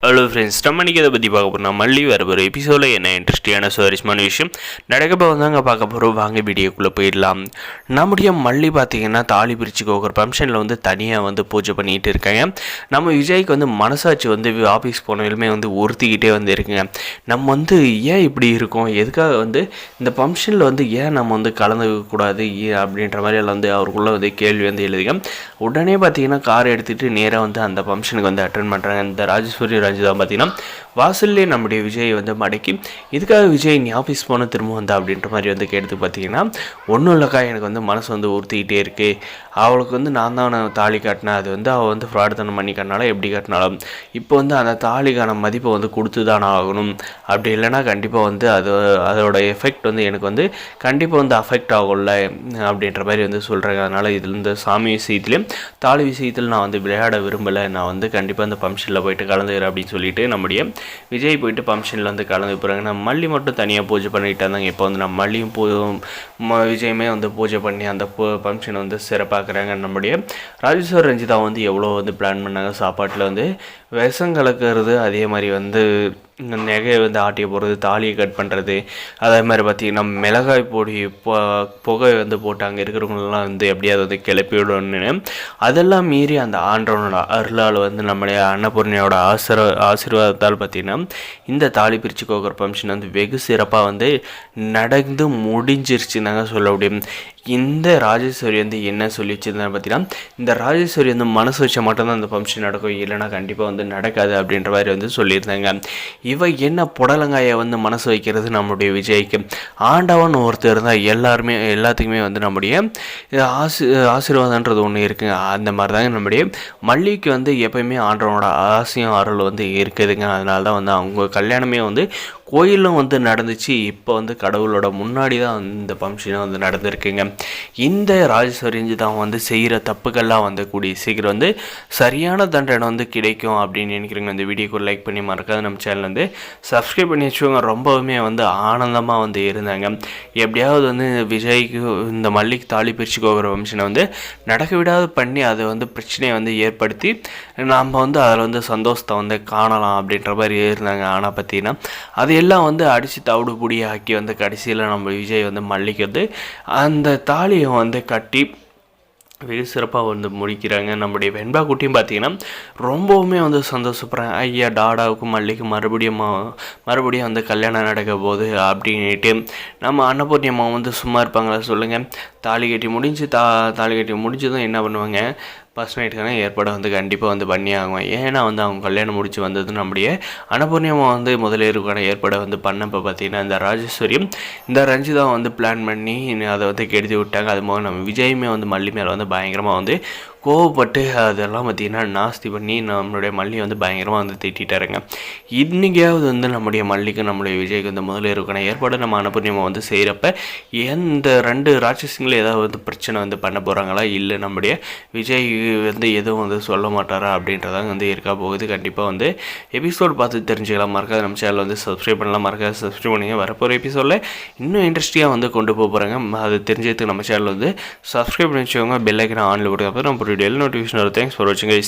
Hello friends, நம்ம இன்றைக்கி இதை பற்றி பார்க்க போகிறோம். மல்லி வர ஒரு எபிசோடில் என்ன இன்ட்ரெஸ்டிங்கான சுவாரஸ்யமான விஷயம் நடக்க போதாங்க பார்க்க போகிறோம். வாங்க வீடியோக்குள்ளே போயிடலாம். நம்முடைய மல்லி பார்த்திங்கன்னா தாலி பிரித்து கோக்குற ஃபங்க்ஷனில் வந்து தனியாக வந்து பூஜை பண்ணிகிட்டு இருக்காங்க. நம்ம விஜய்க்கு வந்து மனசாட்சி வந்து ஆஃபீஸ் போனவங்களுமே வந்து உறுத்திக்கிட்டே வந்து இருக்குங்க. நம்ம வந்து ஏன் இப்படி இருக்கோம், எதுக்காக வந்து இந்த ஃபங்க்ஷனில் வந்து ஏன் நம்ம வந்து கலந்துக்கூடாது அப்படின்ற மாதிரி எல்லாம் வந்து அவருக்குள்ளே வந்து கேள்வி வந்து எழுதுங்க. உடனே பார்த்திங்கன்னா கார் எடுத்துகிட்டு நேராக வந்து அந்த ஃபங்க்ஷனுக்கு வந்து அட்டன் பண்ணுறாங்க. இந்த ராஜேஸ்வரி தான் பார்த்தீங்கன்னா வாசல்லே நம்முடைய விஜய் வந்து மடக்கி, இதுக்காக விஜய் நீ ஆஃபீஸ் போன திரும்ப வந்தா அப்படின்ற மாதிரி வந்து கேட்டு பார்த்தீங்கன்னா, ஒன்றும் இல்லைக்கா, எனக்கு வந்து மனசு வந்து உறுத்திக்கிட்டே இருக்குது. அவளுக்கு வந்து நான் தான் தாலி காட்டினேன், அது வந்து அவள் வந்து ஃப்ராடுத்தனம் பண்ணி கட்டினாலும் எப்படி கட்டினாலும் இப்போ வந்து அந்த தாலிக்கான மதிப்பை வந்து கொடுத்து தானே ஆகணும். அப்படி இல்லைன்னா கண்டிப்பாக வந்து அதோட எஃபெக்ட் வந்து எனக்கு வந்து கண்டிப்பாக வந்து அஃபெக்ட் ஆகும்ல அப்படின்ற மாதிரி வந்து சொல்கிறாங்க. அதனால் இதில் இந்த சாமி விஷயத்துலேயும் தாலி விஷயத்தில் நான் வந்து விளையாட விரும்பலை, நான் வந்து கண்டிப்பாக அந்த ஃபங்க்ஷனில் போயிட்டு கலந்துக்கிறேன் அப்படின்னு சொல்லிட்டு நம்முடைய விஜய் போயிட்டு ஃபங்க்ஷனில் வந்து கலந்து போகிறாங்க. நம்ம மல்லி மட்டும் தனியாக பூஜை பண்ணிகிட்டு இருந்தாங்க. இப்போ வந்து நம்ம மல்லியும் விஜயுமே வந்து பூஜை பண்ணி அந்த ஃபங்க்ஷனை வந்து சிறப்பாக்குறாங்க. நம்முடைய ராஜேஸ்வர் ரஞ்சிதா வந்து எவ்வளோ வந்து பிளான் பண்ணாங்க. சாப்பாட்டில் வந்து விஷம் கலக்கிறது, அதே மாதிரி வந்து நகையை வந்து ஆட்டிய போடுறது, தாலியை கட் பண்ணுறது, அதே மாதிரி பார்த்திங்கன்னா மிளகாய் பொடி புகை வந்து போட்டு அங்கே இருக்கிறவங்களெலாம் வந்து எப்படியாவது வந்து கிளப்பி விடணுன்னு அதெல்லாம் மீறி அந்த ஆண்டவனோட அருளால் வந்து நம்முடைய அன்னபூர்ணியோட ஆசீர்வாதத்தால் பார்த்திங்கன்னா இந்த தாலி பிரித்து கோக்குற ஃபங்க்ஷன் வந்து வெகு சிறப்பாக வந்து நடந்து முடிஞ்சிருச்சுன்னாங்க சொல்ல முடியும். இந்த ராஜேஸ்வரி வந்து என்ன சொல்லி வச்சுருந்தாங்க பார்த்தீங்கன்னா, இந்த ராஜேஸ்வரி வந்து மனசு வச்ச மட்டும்தான் அந்த ஃபங்க்ஷன் நடக்கும், இல்லைனா கண்டிப்பாக வந்து நடக்காது அப்படின்ற மாதிரி வந்து சொல்லியிருந்தாங்க. இவ என்ன புடலங்காயை வந்து மனசு வைக்கிறது நம்முடைய விஜய்க்கு. ஆண்டவன் ஒருத்தர் இருந்தால் எல்லாத்துக்குமே வந்து நம்முடைய ஆசீர்வாதன்றது ஒன்று இருக்குங்க. அந்த மாதிரி தாங்க நம்முடைய மல்லிக்கு வந்து எப்போயுமே ஆண்டவனோட ஆசையும் அருள் வந்து இருக்குதுங்க. அதனால தான் வந்து அவங்க கல்யாணமே வந்து கோயிலும் வந்து நடந்துச்சு. இப்போ வந்து கடவுளோட முன்னாடி தான் இந்த ஃபங்க்ஷனும் வந்து நடந்திருக்குங்க. இந்த ராஜேஸ்வரி தான் வந்து செய்கிற தப்புக்கள்லாம் வந்து கூடிய சீக்கிரம் வந்து சரியான தண்டனை வந்து கிடைக்கும் அப்படின்னு நினைக்கிறேங்க. இந்த வீடியோக்கு லைக் பண்ணி மறக்காது நம்ம சேனல் வந்து சப்ஸ்கிரைப் பண்ணி வச்சுக்கோங்க. ரொம்பவுமே வந்து ஆனந்தமாக வந்து இருந்தாங்க. எப்படியாவது வந்து விஜய்க்கு இந்த மல்லிக்கு தாலி பிரித்து கோக்குற ஃபங்க்ஷனை வந்து நடக்க விடாது பண்ணி அதை வந்து பிரச்சனையை வந்து ஏற்படுத்தி நாம் வந்து அதில் வந்து சந்தோஷத்தை வந்து காணலாம் அப்படின்ற மாதிரி இருந்தாங்க. ஆனால் பார்த்தீங்கன்னா அது எல்லாம் வந்து அடித்து தவிடு பொடி ஆக்கி வந்து கடைசியில் நம்ம விஜய் வந்து மல்லிக்கு வந்து அந்த தாலியை வந்து கட்டி வெகு சிறப்பாக வந்து முடிக்கிறாங்க. நம்முடைய வெண்பா குட்டியும் பார்த்திங்கன்னா ரொம்பவுமே வந்து சந்தோஷப்படுறாங்க. ஐயா டாடாவுக்கும் மல்லிக்கும் மறுபடியும் வந்து கல்யாணம் நடக்க போகுது அப்படின்ட்டு. நம்ம அன்னபூர்ணி அம்மா வந்து சும்மா இருப்பாங்களா சொல்லுங்கள். தாலி கட்டி முடிஞ்சதும் என்ன பண்ணுவாங்க, ஃபஸ்ட் நைட்டுக்கான ஏற்பாடு வந்து கண்டிப்பாக வந்து பண்ணி ஆகும். ஏன்னா வந்து அவங்க கல்யாணம் முடிச்சு வந்தது நம்முடைய அன்னபூர்ணியமாக வந்து முதலியருக்கான ஏற்பாடை வந்து பண்ணப்போ பார்த்திங்கன்னா இந்த ராஜேஸ்வரியும் இந்த ரஞ்சிதா வந்து பிளான் பண்ணி அதை வந்து கெடுத்து விட்டாங்க. அது போக நம்ம விஜயுமே வந்து மல்லி மேலே வந்து பயங்கரமாக வந்து கோவப்பட்டு அதெல்லாம் பார்த்திங்கன்னா நாஸ்தி பண்ணி நம்மளுடைய மல்லி வந்து பயங்கரமாக வந்து திட்டாருங்க. இன்றைக்காவது வந்து நம்முடைய மல்லிக்கு நம்மளுடைய விஜய்க்கு வந்து முதல்ல இருக்கிற ஏற்பாடு நம்ம அனுபூர்ணியமாக வந்து செய்கிறப்ப எந்த ரெண்டு ராட்சஸங்களும் ஏதாவது வந்து பிரச்சனை வந்து பண்ண போகிறாங்களா, இல்லை நம்முடைய விஜய் வந்து எதுவும் வந்து சொல்ல மாட்டாரா அப்படின்றதாங்க வந்து இருக்கா போகுது. கண்டிப்பாக வந்து எபிசோட் பார்த்து தெரிஞ்சுக்கலாம். மறக்காது நம்ம சேனல் வந்து சப்ஸ்கிரைப் பண்ணலாம். மறக்காது சப்ஸ்கிரைப் பண்ணிங்க. வரப்போகிற எபிசோடில் இன்னும் இன்ட்ரெஸ்டிங்காக வந்து கொண்டு போகிறாங்க. அது தெரிஞ்சதுக்கு நம்ம சேனல் வந்து சப்ஸ்கிரைப் பண்ணி வச்சுக்கோங்க. பெல் ஐக்கனை ஆனில் போட்டு அப்புறம் நம்ம வீடியோவில் நோட்டிஃபிகேஷன் வரும். தேங்க்ஸ் ஃபார் வாட்சிங் கைஸ்.